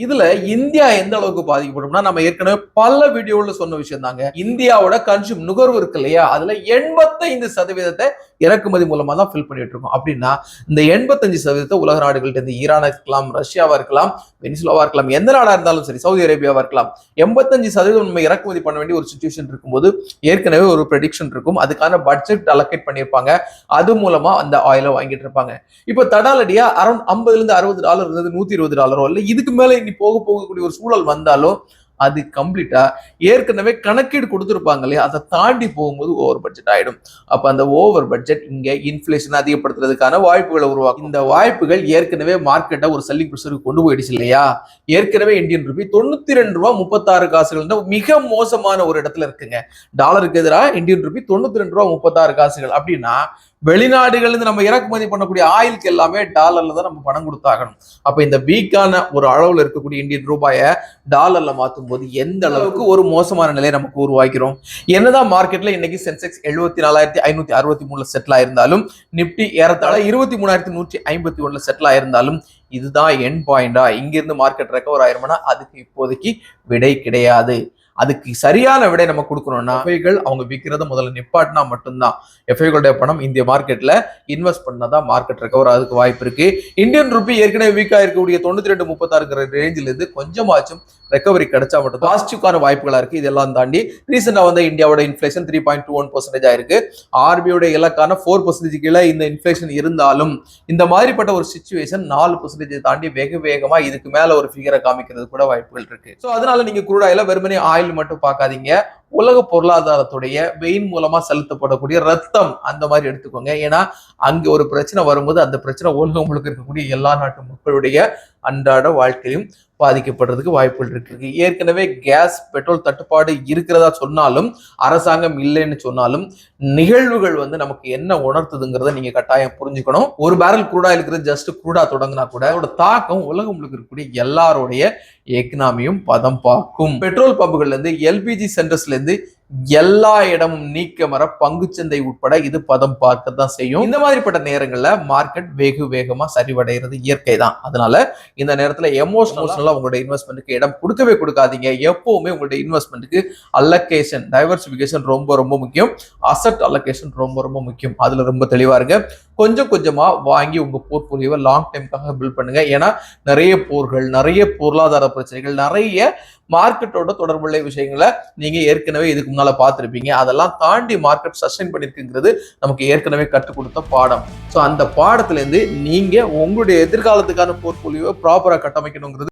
இதுல இந்தியா எந்த அளவுக்கு பாதிக்கப்படும்னா நம்ம ஏற்கனவே பல வீடியோல சொன்ன விஷயம் தாங்க. இந்தியாவோட நுகர்வு இருக்கு இல்லையா, அதுல 85% இறக்குமதி மூலமா தான் ஃபில் பண்ணிட்டு இருக்கோம். அப்படின்னா இந்த 85% உலக நாடுகள்ட்ட இருந்து ஈரானா இருக்கலாம், ரஷ்யாவா இருக்கலாம், வெனிசுலாவா இருக்கலாம், எந்த நாடா இருந்தாலும் சரி, சவுதி அரேபியாவா இருக்கலாம், 85% நம்ம இறக்குமதி பண்ண வேண்டிய ஒரு சிச்சுவேஷன் இருக்கும்போது ஏற்கனவே ஒரு ப்ரெடிக்ஷன் இருக்கும். அதுக்கான பட்ஜெட் அலோகேட் பண்ணியிருப்பாங்க. அது மூலமா அந்த ஆயிலை வாங்கிட்டு இருப்பாங்க. இப்ப தடாலடியா அரௌண்ட் $50 இருந்தது $120 இல்ல இதுக்கு மேல இனி போகக்கூடிய ஒரு சூழல் வந்தாலும் அது கம்ப்ளீட்டா ஏற்கனவே கணக்கீடு கொடுத்திருப்பாங்க இல்லையா, அதை தாண்டி போகும்போது ஓவர் பட்ஜெட் ஆயிடும். அப்ப அந்த ஓவர் பட்ஜெட் இங்க இன்ஃபிளேஷன் அதிகப்படுத்துறதுக்கான வாய்ப்புகளை உருவாக்கும். இந்த வாய்ப்புகள் ஏற்கனவே மார்க்கெட்டை ஒரு செல்லிங் ப்ரெஷருக்கு கொண்டு போயிடுச்சு இல்லையா. ஏற்கனவே இந்தியன் ரூபி $92.36 மிக மோசமான ஒரு இடத்துல இருக்குங்க. டாலருக்கு எதிராக இந்தியன் ரூபி $92.36 அப்படின்னா வெளிநாடுகள் நம்ம இறக்குமதி பண்ணக்கூடிய ஆயிலுக்கு எல்லாமே டாலர்ல தான் நம்ம பணம் கொடுத்தாகணும். அப்ப இந்த வீக்கான ஒரு அளவுல இருக்கக்கூடிய இந்தியன் ரூபாயை டாலர்ல மாத்தும் போது எந்த அளவுக்கு ஒரு மோசமான நிலையை நமக்கு உருவாக்கிறோம். என்னதான் மார்க்கெட்ல இன்னைக்கு சென்செக்ஸ் 74,563 செட்டில் ஆயிருந்தாலும், நிப்டி ஏறத்தாழ 23,151 செட்டில் ஆயிருந்தாலும், இதுதான் எண்ட் பாயிண்டா, இங்கிருந்து மார்க்கெட் ரெக்கவர் ஆயிருமானா அதுக்கு இப்போதைக்கு விடை கிடையாது. அதுக்கு சரியான விடை நம்ம கொடுக்கணும்னா எஃப்ஐகள் அவங்க விற்கிறத முதல்ல நிப்பாட்டினா மட்டும்தான் எஃப்ஐகளுடைய பணம் இந்திய மார்க்கெட்ல இன்வெஸ்ட் பண்ணாதான் மார்க்கெட் ரெக்கவர் ஆகிறதுக்கு வாய்ப்பு இருக்கு. இந்தியன் ரூபி ஏற்கனவே வீக்கா இருக்கக்கூடிய 92.36 ரேஞ்சில இருந்து கொஞ்சமாச்சும் ரெக்கவரி கிடைச்சா மட்டும் பாசிட்டிவ்கான வாய்ப்புகளா இருக்கு. இதெல்லாம் தாண்டி ரீசெண்டா வந்து இந்தியாவோட இன்ஃபிளேஷன் 3.21% ஆயிருக்கு. ஆர்பிஐயோட இலக்கான 4% கீழே இந்த இன்ஃபிளேஷன் இருந்தாலும் இந்த மாதிரிப்பட்ட ஒரு சிச்சுவேஷன் 4% தாண்டி வெகு வேகமா இதுக்கு மேல ஒரு ஃபிகரை காமிக்கிறது கூட வாய்ப்புகள் இருக்கு. ஸோ அதனால நீங்க குரூட் ஆயில வெறுமனே ஆயில் மட்டும் பார்க்காதீங்க, உலக பொருளாதாரத்துடைய வெயின் மூலமா செலுத்தப்படக்கூடிய ரத்தம் அந்த மாதிரி எடுத்துக்கோங்க. ஏன்னா அங்க ஒரு பிரச்சனை வரும்போது அந்த பிரச்சனை உலகம் முழுக்க இருக்கக்கூடிய எல்லா நாட்டு மக்களுடைய அன்றாட வாழ்க்கையும் பாதிக்கப்படுறதுக்கு வாய்ப்புகள் இருக்கு. ஏற்கனவே கேஸ் பெட்ரோல் தட்டுப்பாடு இருக்கிறதா சொன்னாலும், அரசாங்கம் இல்லைன்னு சொன்னாலும், நிகழ்வுகள் வந்து நமக்கு என்ன உணர்த்துதுங்கிறத நீங்க கட்டாயம் புரிஞ்சுக்கணும். ஒரு பேரல் குரூடா இருக்கிறது ஜஸ்ட் குரூடா தொடங்கினா கூட அதோட தாக்கம் உலகம் முழுக்க இருக்கக்கூடிய எல்லாருடைய எக்கனாமியும் பதம் பார்க்கும். பெட்ரோல் பம்புகள்ல இருந்து எல்பிஜி சென்டர்ஸ்ல இருந்து எல்லா இடமும் நீக்க மர பங்குச்சந்தை உட்பட இது பதம் பார்க்க தான் செய்யும். இந்த மாதிரிப்பட்ட நேரங்கள்ல மார்க்கெட் வெகு வேகமா சரிவடைகிறது இயற்கை தான். அதனால இந்த நேரத்துல எமோஷனலா உங்களுடைய இன்வெஸ்ட்மெண்ட்டுக்கு இடம் கொடுக்கவே கொடுக்காதீங்க. எப்பவுமே உங்களுடைய இன்வெஸ்ட்மெண்ட்டுக்கு அலோகேஷன், டைவர்சிபிகேஷன் ரொம்ப ரொம்ப முக்கியம். அசெட் அலோகேஷன் ரொம்ப ரொம்ப முக்கியம். அதுல ரொம்ப தெளிவா இருங்க. கொஞ்சம் கொஞ்சமா வாங்கி உங்க போர்ட்போலியோவை லாங் டைம்காக பில்ட் பண்ணுங்க. ஏன்னா நிறைய போர்கள், நிறைய பொருளாதார பிரச்சனைகள், நிறைய மார்க்கெட்டோட தொடர்புள்ள விஷயங்களை நீங்க ஏற்கனவே இதுக்கு முன்னால பார்த்திருப்பீங்க. அதெல்லாம் தாண்டி மார்க்கெட் சஸ்டைன் பண்ணிருக்குங்கிறது நமக்கு ஏற்கனவே கற்றுக் கொடுத்த பாடம். ஸோ அந்த பாடத்துல இருந்து நீங்க உங்களுடைய எதிர்காலத்துக்கான போர்ட்போலியோவை ப்ராப்பரா கட்டமைக்கணுங்கிறது